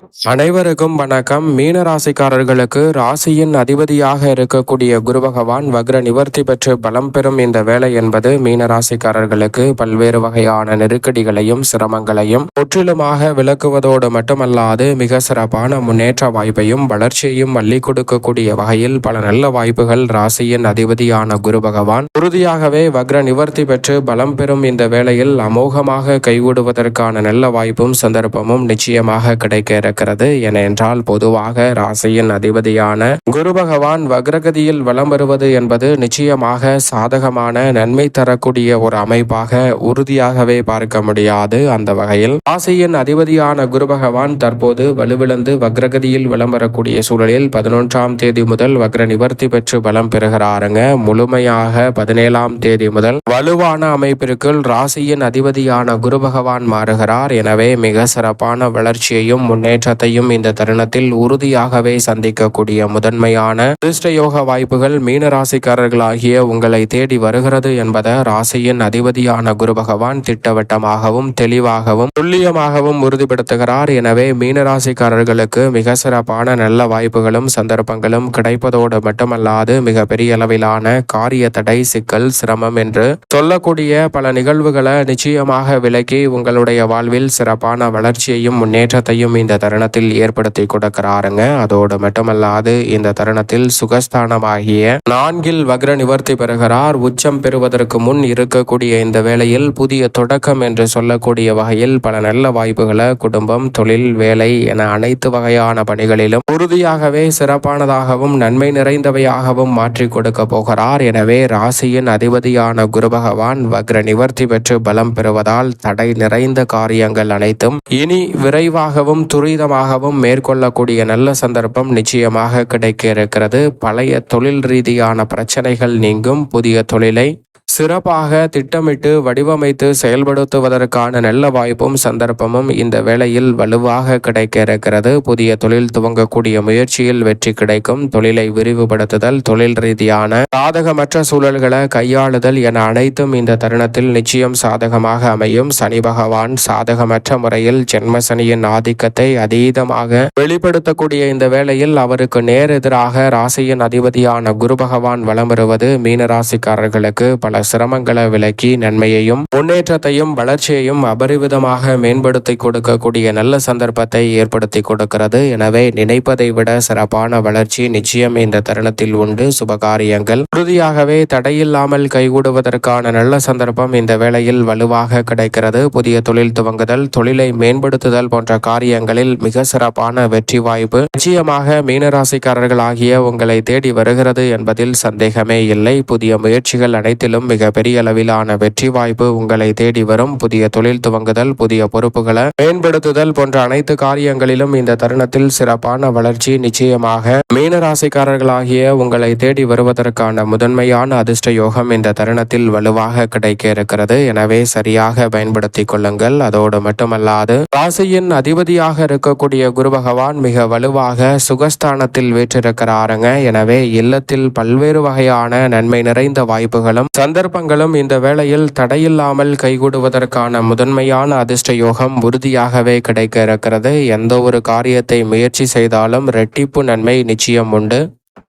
அனைவருக்கும் வணக்கம். மீன ராசிக்காரர்களுக்கு ராசியின் அதிபதியாக இருக்கக்கூடிய குரு பகவான் வக்ர நிவர்த்தி பெற்று பலம் பெறும் இந்த வேலை என்பது மீன ராசிக்காரர்களுக்கு பல்வேறு வகையான நெருக்கடிகளையும் சிரமங்களையும் முற்றிலுமாக விலக்குவதோடு மட்டுமல்லாது மிக சிறப்பான முன்னேற்ற வாய்ப்பையும் வளர்ச்சியையும் அள்ளி கொடுக்கக்கூடிய வகையில் பல நல்ல வாய்ப்புகள் ராசியின் அதிபதியான குரு பகவான் உறுதியாகவே வக்ர நிவர்த்தி பெற்று பலம் பெறும் இந்த வேளையில் அமோகமாக கைகூடுவதற்கான நல்ல வாய்ப்பும் சந்தர்ப்பமும் நிச்சயமாக கிடைக்க இருக்கிறது. ஏனென்றால் பொதுவாக ராசியின் அதிபதியான குரு பகவான் வக்ரகதியில் வலம் வருவது என்பது நிச்சயமாக சாதகமான நன்மை தரக்கூடிய ஒரு அமைப்பாக உறுதியாகவே பார்க்க முடியாது. அந்த வகையில் ராசியின் அதிபதியான குரு பகவான் தற்போது வலுவிழந்து வக்ரகதியில் வலம் வரக்கூடிய சூழலில் 11ஆம் தேதி முதல் வக்ர நிவர்த்தி பெற்று பலம் பெறுகிறாருங்க. முழுமையாக 17ஆம் தேதி முதல் வலுவான அமைப்பிற்குள் ராசியின் அதிபதியான குரு பகவான் மாறுகிறார். எனவே மிக சிறப்பான வளர்ச்சியையும் முன்னேற்றத்தையும் இந்த தருணத்தில் உறுதியாகவே சந்திக்கக்கூடிய முதன்மையான அதிர்ஷ்டயோக வாய்ப்புகள் மீனராசிக்காரர்களாகிய உங்களை தேடி வருகிறது என்பதை ராசியின் அதிபதியான குரு பகவான் திட்டவட்டமாகவும் தெளிவாகவும் துல்லியமாகவும் உறுதிப்படுத்துகிறார். எனவே மீனராசிக்காரர்களுக்கு மிக சிறப்பான நல்ல வாய்ப்புகளும் சந்தர்ப்பங்களும் கிடைப்பதோடு மட்டுமல்லாது மிக பெரிய அளவிலான காரிய தடை சிக்கல் சிரமம் என்று சொல்லக்கூடிய பல நிகழ்வுகளை நிச்சயமாக விலக்கி உங்களுடைய வாழ்வில் சிறப்பான வளர்ச்சியையும் முன்னேற்றத்தையும் இந்த தருணத்தில் ஏற்படுத்தி கொடுக்கிறாருங்க. அதோடு மட்டுமல்லாது இந்த தருணத்தில் சுகஸ்தானமாகிய 4 வக்ர நிவர்த்தி பெறுகிறார். உச்சம் பெறுவதற்கு முன் இருக்கக்கூடிய இந்த வேளையில் புதிய தொடக்கம் என்று சொல்லக்கூடிய வகையில் பல நல்ல வாய்ப்புகளை குடும்பம், தொழில், வேலை என அனைத்து வகையான பணிகளிலும் உறுதியாகவே சிறப்பானதாகவும் நன்மை நிறைந்தவையாகவும் மாற்றி கொடுக்க போகிறார். எனவே ராசியின் அதிபதியான குரு பகவான் வக்ர நிவர்த்தி பெற்று பலம் பெறுவதால் தடை நிறைந்த காரியங்கள் அனைத்தும் இனி விரைவாகவும் துரிதமாகவும் மேற்கொள்ளக்கூடிய நல்ல சந்தர்ப்பம் நிச்சயமாக கிடைக்க இருக்கிறது. பழைய தொழில் ரீதியான பிரச்சனைகள் நீங்கும். புதிய தொழிலை சிறப்பாக திட்டமிட்டு வடிவமைத்து செயல்படுத்துவதற்கான நல்ல வாய்ப்பும் சந்தர்ப்பமும் இந்த வேளையில் வலுவாக கிடைக்க இருக்கிறது. புதிய தொழில் துவங்கக்கூடிய முயற்சியில் வெற்றி கிடைக்கும். தொழிலை விரிவுபடுத்துதல், தொழில் ரீதியான சாதகமற்ற சூழல்களை கையாளுதல் என அனைத்தும் இந்த தருணத்தில் நிச்சயம் சாதகமாக அமையும். சனி பகவான் சாதகமற்ற முறையில் ஜென்ம சனியின் ஆதிக்கத்தை அதீதமாக வெளிப்படுத்தக்கூடிய இந்த வேளையில் அவருக்கு நேர் எதிராக ராசியின் அதிபதியான குரு பகவான் வலம் வருவது மீனராசிக்காரர்களுக்கு பல சிரமங்களை விலக்கி நன்மையையும் முன்னேற்றத்தையும் வளர்ச்சியையும் அபரிவிதமாக மேம்படுத்தி கொடுக்கக்கூடிய நல்ல சந்தர்ப்பத்தை ஏற்படுத்தி கொடுக்கிறது. எனவே நினைப்பதை விட சிறப்பான வளர்ச்சி நிச்சயம் இந்த தருணத்தில் உண்டு. சுபகாரியங்கள் உறுதியாகவே தடையில்லாமல் கைகூடுவதற்கான நல்ல சந்தர்ப்பம் இந்த வேளையில் வலுவாக கிடைக்கிறது. புதிய தொழில் துவங்குதல், தொழிலை மேம்படுத்துதல் போன்ற காரியங்களில் மிக சிறப்பான வெற்றி வாய்ப்பு நிச்சயமாக மீனராசிக்காரர்கள் ஆகிய உங்களை தேடி வருகிறது என்பதில் சந்தேகமே இல்லை. புதிய முயற்சிகள் அனைத்திலும் மிக பெரிய அளவிலான வெற்றி வாய்ப்பு உங்களை தேடி வரும். புதிய தொழில் துவங்குதல், புதிய பொறுப்புகளை மேம்படுத்துதல் போன்ற அனைத்து காரியங்களிலும் இந்த தருணத்தில் சிறப்பான வளர்ச்சி நிச்சயமாக மீனராசிக்காரர்களாகிய உங்களை தேடி வருவதற்கான முதன்மையான அதிர்ஷ்ட யோகம் இந்த தருணத்தில் வலுவாக கிடைக்க இருக்கிறது. எனவே சரியாக பயன்படுத்திக் கொள்ளுங்கள். அதோடு மட்டுமல்லாது ராசியின் அதிபதியாக இருக்கக்கூடிய குரு பகவான் மிக வலுவாக சுகஸ்தானத்தில் வீற்றிருக்கிறாருங்க. எனவே இல்லத்தில் பல்வேறு வகையான நன்மை நிறைந்த வாய்ப்புகளும் சந்தர்ப்பங்களும் இந்த வேளையில் தடையில்லாமல் கைகூடுவதற்கான முதன்மையான அதிர்ஷ்ட யோகம் உறுதியாகவே கிடைக்க இருக்கிறது. எந்த ஒரு காரியத்தை முயற்சி செய்தாலும் இரட்டிப்பு நன்மை நிச்சயம் உண்டு.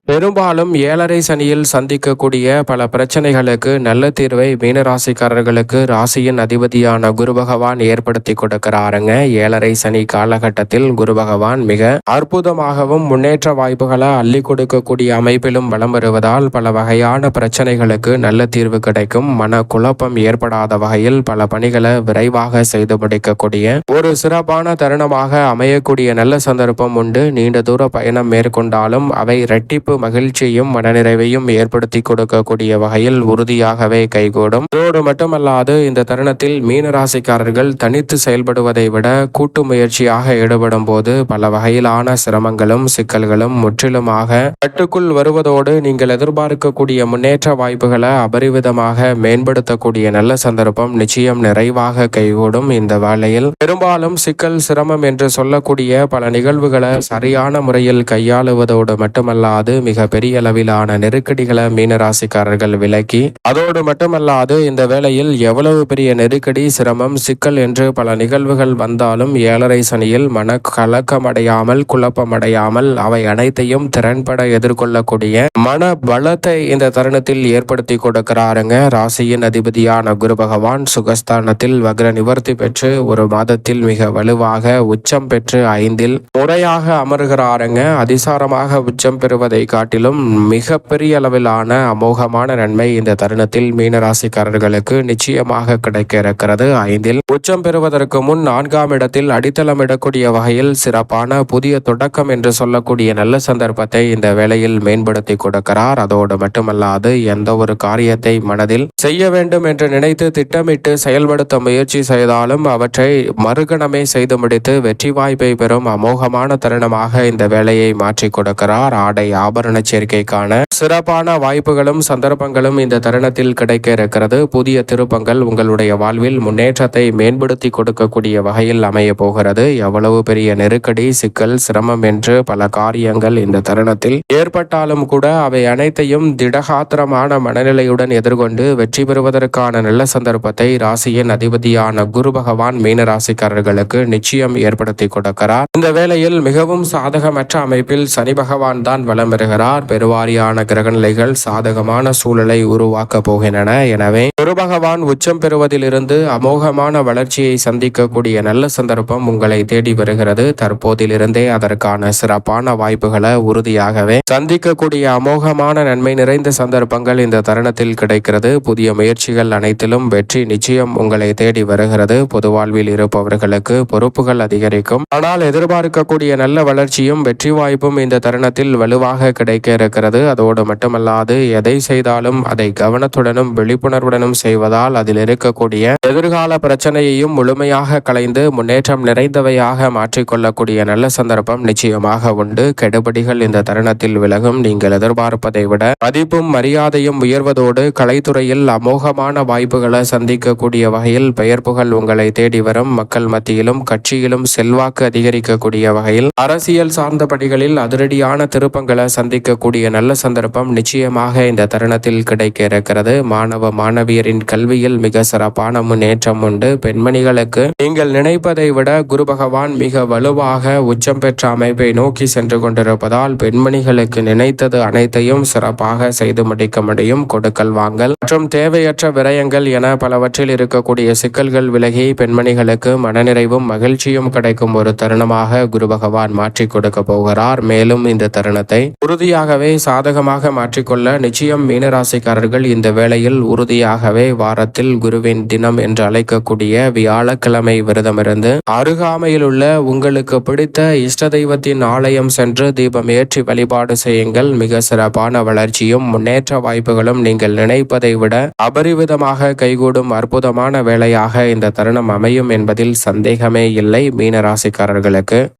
பெரும்பாலும் 7.5 சனியில் சந்திக்கக்கூடிய பல பிரச்சனைகளுக்கு நல்ல தீர்வை மீனராசிக்காரர்களுக்கு ராசியின் அதிபதியான குரு பகவான் ஏற்படுத்தி கொடுக்கிறாருங்க. 7.5 சனி காலகட்டத்தில் குரு பகவான் மிக அற்புதமாகவும் முன்னேற்ற வாய்ப்புகளை அள்ளி கொடுக்கக்கூடிய அமைப்பிலும் வலம் வருவதால் பல வகையான பிரச்சனைகளுக்கு நல்ல தீர்வு கிடைக்கும். மன குழப்பம் ஏற்படாத வகையில் பல பணிகளை விரைவாக செய்து முடிக்கக்கூடிய ஒரு சிறப்பான தருணமாக அமையக்கூடிய நல்ல சந்தர்ப்பம் உண்டு. நீண்ட தூர பயணம் மேற்கொண்டாலும் அவை இரட்டிப்பு மகிழ்ச்சியும் மனநிறைவையும் ஏற்படுத்தி கொடுக்கக்கூடிய வகையில் உறுதியாகவே கைகூடும். அதோடு மட்டுமல்லாது இந்த தருணத்தில் மீனராசிக்காரர்கள் தனித்து செயல்படுவதை விட கூட்டு முயற்சியாக ஈடுபடும் போது பல வகையிலான சிரமங்களும் சிக்கல்களும் முற்றிலுமாக கட்டுக்குள் வருவதோடு நீங்கள் எதிர்பார்க்கக்கூடிய முன்னேற்ற வாய்ப்புகளை அபரிவிதமாக மேம்படுத்தக்கூடிய நல்ல சந்தர்ப்பம் நிச்சயம் நிறைவாக கைகூடும். இந்த வேளையில் பெரும்பாலும் சிக்கல், சிரமம் என்று சொல்லக்கூடிய பல நிகழ்வுகளை சரியான முறையில் கையாளுவதோடு மட்டுமல்லாது மிக பெரிய அளவிலான நெருக்கடிகளை மீனராசிக்காரர்கள் விலக்கி, அதோடு மட்டுமல்லாது இந்த வேளையில் எவ்வளவு பெரிய நெருக்கடி, சிரமம், சிக்கல் என்று பல நிகழ்வுகள் வந்தாலும் 7.5 சனியில் மன கலக்கமடையாமல், குழப்பமடையாமல் அவை அனைத்தையும் திறன்பட எதிர்கொள்ளக்கூடிய மன பலத்தை இந்த தருணத்தில் ஏற்படுத்தி கொடுக்கிறாருங்க. ராசியின் அதிபதியான குரு பகவான் சுகஸ்தானத்தில் வக்ர நிவர்த்தி பெற்று ஒரு மாதத்தில் மிக வலுவாக உச்சம் பெற்று 5இல் முறையாக அமர்கிறாருங்க. அதிசாரமாக உச்சம் பெறுவதை காட்டிலும் மிக பெரிய அளவிலான அமோகமான நன்மை இந்த தருணத்தில் மீனராசிக்காரர்களுக்கு நிச்சயமாக கிடைக்க இருக்கிறது. 5இல் உச்சம் பெறுவதற்கு முன் 4ஆம் இடத்தில் அடித்தளமிடக்கூடிய வகையில் சிறப்பான புதிய தொடக்கம் என்று சொல்லக்கூடிய நல்ல சந்தர்ப்பத்தை இந்த வேளையில் மேம்படுத்தி கொடுக்கிறார். அதோடு மட்டுமல்லாது எந்த ஒரு காரியத்தை மனதில் செய்ய வேண்டும் என்று நினைத்து திட்டமிட்டு செயல்படுத்த முயற்சி செய்தாலும் அவற்றை மறுகணமே செய்து முடித்து வெற்றி வாய்ப்பை பெறும் அமோகமான தருணமாக இந்த வேலையை மாற்றி கொடுக்கிறார். ஆடை ஆபரண சேர்க்கைக்கான சிறப்பான வாய்ப்புகளும் சந்தர்ப்பங்களும் இந்த தருணத்தில் கிடைக்க இருக்கிறது. புதிய திருப்பங்கள் உங்களுடைய வாழ்வில் முன்னேற்றத்தை மேம்படுத்தி கொடுக்கக்கூடிய வகையில் அமைய போகிறது. எவ்வளவு பெரிய நெருக்கடி, சிக்கல், சிரமம் என்று பல காரியங்கள் இந்த தருணத்தில் ஏற்பட்டாலும் கூட அவை அனைத்தையும் திடகாத்திரமான மனநிலையுடன் எதிர்கொண்டு வெற்றி பெறுவதற்கான நல்ல சந்தர்ப்பத்தை ராசியின் அதிபதியான குரு பகவான் மீனராசிக்காரர்களுக்கு நிச்சயம் ஏற்படுத்தி கொடுக்கிறார். இந்த வேளையில் மிகவும் சாதகமற்ற அமைப்பில் சனி பகவான் தான் வலம் பெறுகிறார். பெருவாரியான கிரகநிலைகள் சாதகமான சூழலை உருவாக்க போகின்றன. எனவே குரு பகவான் உச்சம் பெறுவதிலிருந்து அமோகமான வளர்ச்சியை சந்திக்கக்கூடிய நல்ல சந்தர்ப்பம் உங்களை தேடி வருகிறது. தற்போதிலிருந்தே அதற்கான சிறப்பான வாய்ப்புகளை உறுதியாகவே சந்திக்கக்கூடிய அமோகமான நன்மை நிறைந்த சந்தர்ப்பங்கள் இந்த தருணத்தில் கிடைக்கிறது. புதிய முயற்சிகள் அனைத்திலும் வெற்றி நிச்சயம் உங்களை தேடி வருகிறது. பொது வாழ்வில் இருப்பவர்களுக்கு பொறுப்புகள் அதிகரிக்கும். ஆனால் எதிர்பார்க்கக்கூடிய நல்ல வளர்ச்சியும் வெற்றி வாய்ப்பும் இந்த தருணத்தில் வலுவாக கிடைக்க இருக்கிறது. அதோடு மட்டுமல்லாது எதை செய்தாலும் அதை கவனத்துடனும் விழிப்புணர்வுடனும் செய்வதால் அதில் இருக்கக்கூடிய எதிர்கால பிரச்சனையையும் முழுமையாக களைந்து முன்னேற்றம் நிறைந்தவையாக மாற்றிக்கொள்ளக்கூடிய நல்ல சந்தர்ப்பம் நிச்சயமாக உண்டு. கெடுபடிகள் இந்த தருணத்தில் விலகும். நீங்கள் எதிர்பார்ப்பதை விட மதிப்பும் மரியாதையும் உயர்வதோடு கலைத்துறையில் அமோகமான வாய்ப்புகளை சந்திக்கக்கூடிய வகையில் பெயர் புகழ் உங்களை தேடி வரும். மக்கள் மத்தியிலும் கட்சியிலும் செல்வாக்கு அதிகரிக்கக்கூடிய வகையில் அரசியல் சார்ந்த படிகளில் அதிரடியான திருப்பங்களை சந்திக்கக்கூடிய நல்ல சந்தர்ப்பம் நிச்சயமாக இந்த தருணத்தில் கிடைக்க இருக்கிறது. மாணவ மாணவியரின் கல்வியில் மிக சிறப்பான முன்னேற்றம் உண்டு. பெண்மணிகளுக்கு நீங்கள் நினைப்பதை விட குரு பகவான் மிக வலுவாக உச்சம் பெற்ற அமைப்பை நோக்கி சென்று கொண்டிருப்பதால் பெண்மணிகளுக்கு நினைத்தது அனைத்தையும் சிறப்பாக செய்து முடிக்க முடியும். கொடுக்கல் வாங்கல் மற்றும் தேவையற்ற விரயங்கள் என பலவற்றில் இருக்கக்கூடிய சிக்கல்கள் விலகி பெண்மணிகளுக்கு மனநிறைவும் மகிழ்ச்சியும் கிடைக்கும் ஒரு தருணமாக குரு பகவான் மாற்றி கொடுக்க போகிறார். மேலும் இந்த தருணத்தை உறுதியாகவே சாதகமாக மாற்றிக்கொள்ள நிச்சயம் மீனராசிக்காரர்கள் இந்த வேளையில் உறுதியாகவே வாரத்தில் குருவின் தினம் என்று அழைக்கக்கூடிய வியாழக்கிழமை விரதமிருந்து அருகாமையில் உள்ள உங்களுக்கு பிடித்த இஷ்ட தெய்வத்தின் ஆலயம் சென்று தீபம் ஏற்றி வழிபாடு செய்யுங்கள். மிக சிறப்பான வளர்ச்சியும் முன்னேற்ற வாய்ப்புகளும் நீங்கள் நினைப்பதை விட அபரிவிதமாக கைகூடும் அற்புதமான வேளையாக இந்த தருணம் அமையும் என்பதில் சந்தேகமே இல்லை. மீனராசிக்காரர்களுக்கு